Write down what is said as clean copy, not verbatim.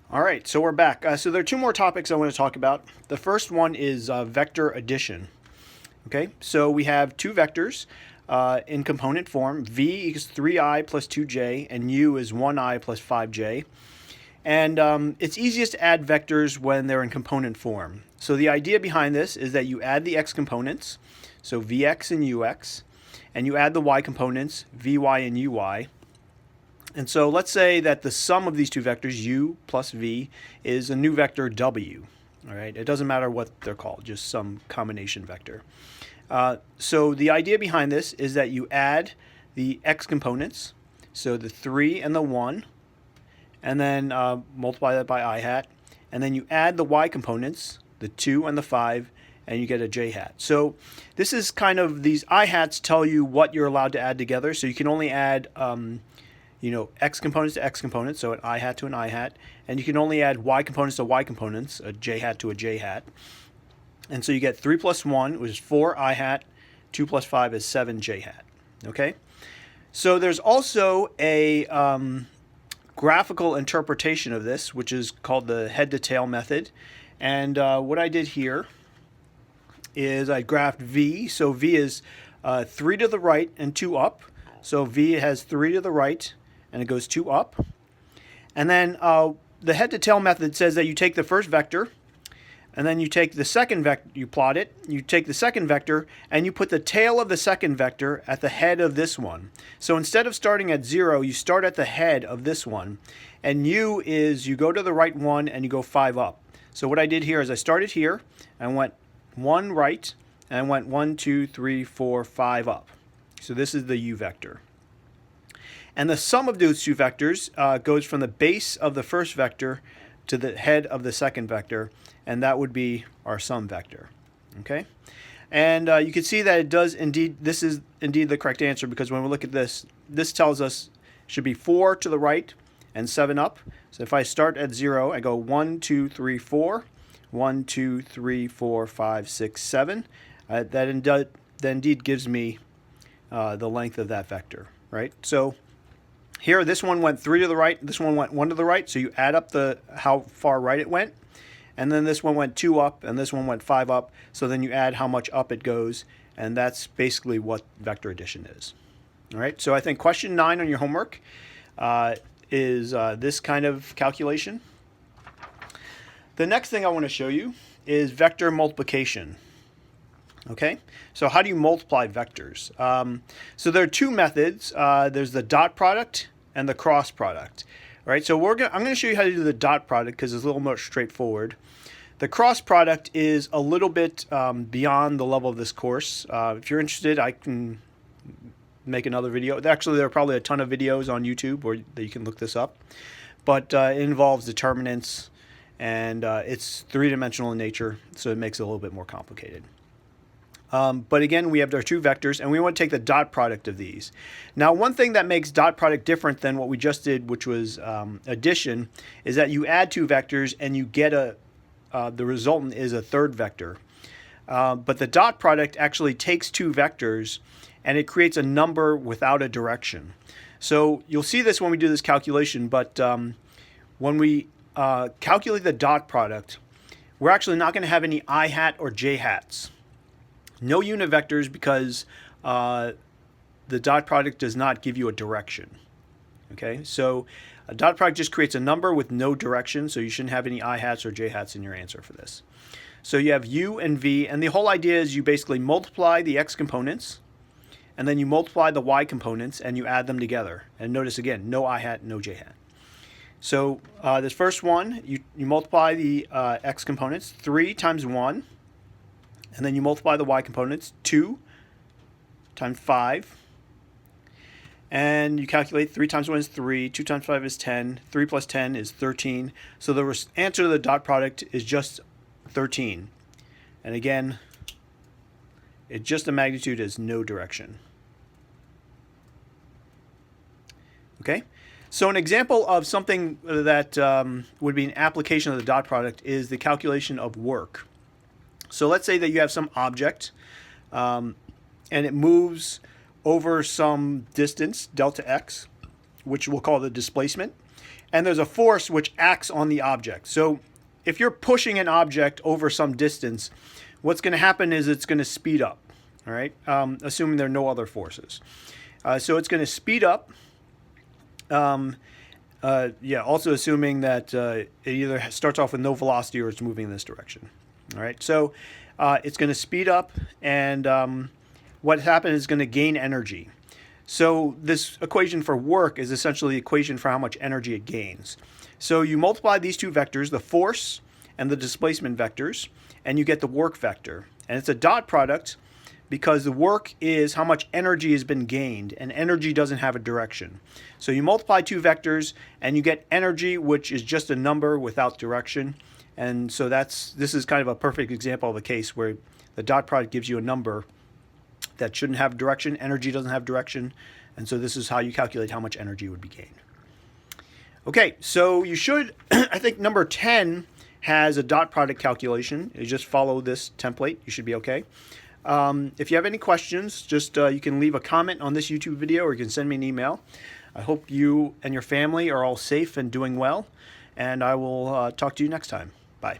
All right, so we're back. So there are two more topics I want to talk about. The first one is vector addition. Okay, so we have two vectors in component form. V is 3i plus 2j, and u is 1i plus 5j. And it's easiest to add vectors when they're in component form. So the idea behind this is that you add the x components, so vx and ux, and you add the y components, vy and uy. And so let's say that the sum of these two vectors, u plus v, is a new vector w. All right, it doesn't matter what they're called, just some combination vector. So the idea behind this is that you add the x components, so the 3 and the 1, and then multiply that by I hat, and then you add the y components, the 2 and the 5, and you get a j hat. So this is kind of, these I hats tell you what you're allowed to add together, so you can only add x components to x components, so an I hat to an I hat, and you can only add y components to y components, a j hat to a j hat. And so you get 3 plus 1, which is 4 I hat, 2 plus 5 is 7 j hat. Okay? So there's also a graphical interpretation of this, which is called the head to tail method. And what I did here is I graphed V. So V is 3 to the right and 2 up. So V has 3 to the right and it goes 2 up. And then the head to tail method says that you take the first vector, and then you take the second vector, you plot it, you take the second vector, and you put the tail of the second vector at the head of this one. So instead of starting at 0, you start at the head of this one. And u is you go to the right one and you go 5 up. So what I did here is I started here, and went 1 right, and I went 1, 2, 3, 4, 5 up. So this is the u vector. And the sum of those two vectors goes from the base of the first vector to the head of the second vector, and that would be our sum vector. Okay? And you can see that it does indeed, this is indeed the correct answer, because when we look at this, this tells us it should be 4 to the right and 7 up. So if I start at 0, I go 1, 2, 3, 4, 1, 2, 3, 4, 5, 6, 7. That indeed gives me the length of that vector, right? So here, this one went 3 to the right, this one went 1 to the right, so you add up how far right it went. And then this one went 2 up, and this one went 5 up, so then you add how much up it goes, and that's basically what vector addition is. All right, so I think question 9 on your homework is this kind of calculation. The next thing I want to show you is vector multiplication. Okay, so how do you multiply vectors? So there are two methods. There's the dot product and the cross product. All right, so I'm going to show you how to do the dot product because it's a little more straightforward. The cross product is a little bit beyond the level of this course. If you're interested, I can make another video. Actually, there are probably a ton of videos on YouTube where you can look this up. But it involves determinants, and it's three-dimensional in nature, so it makes it a little bit more complicated. But again, we have our two vectors, and we want to take the dot product of these. Now, one thing that makes dot product different than what we just did, which was addition, is that you add two vectors and you get the resultant is a third vector. But the dot product actually takes two vectors and it creates a number without a direction. So you'll see this when we do this calculation, but when we calculate the dot product, we're actually not going to have any I hat or j hats. No unit vectors, because the dot product does not give you a direction. Okay, so a dot product just creates a number with no direction, so you shouldn't have any I hats or j hats in your answer for this. So you have u and v, and the whole idea is you basically multiply the x components, and then you multiply the y components, and you add them together. And notice again, no I hat, no j hat. So this first one, you multiply the x components, 3 times 1. And then you multiply the y components, 2 times 5. And you calculate 3 times 1 is 3, 2 times 5 is 10, 3 plus 10 is 13. So the answer to the dot product is just 13. And again, it's just a magnitude has no direction. Okay? So an example of something that would be an application of the dot product is the calculation of work. So let's say that you have some object and it moves over some distance, delta x, which we'll call the displacement. and there's a force which acts on the object. So if you're pushing an object over some distance, what's going to happen is it's going to speed up, all right, assuming there are no other forces. So it's going to speed up, also assuming that it either starts off with no velocity or it's moving in this direction. All right, so it's going to speed up, and what happened is going to gain energy. So this equation for work is essentially the equation for how much energy it gains. So you multiply these two vectors, the force and the displacement vectors, and you get the work vector. And it's a dot product because the work is how much energy has been gained, and energy doesn't have a direction. So you multiply two vectors and you get energy, which is just a number without direction. And so this is kind of a perfect example of a case where the dot product gives you a number that shouldn't have direction. Energy doesn't have direction. And so this is how you calculate how much energy would be gained. Okay, so you should, I think number 10 has a dot product calculation. You just follow this template. You should be okay. If you have any questions, just you can leave a comment on this YouTube video, or you can send me an email. I hope you and your family are all safe and doing well, and I will talk to you next time. Bye.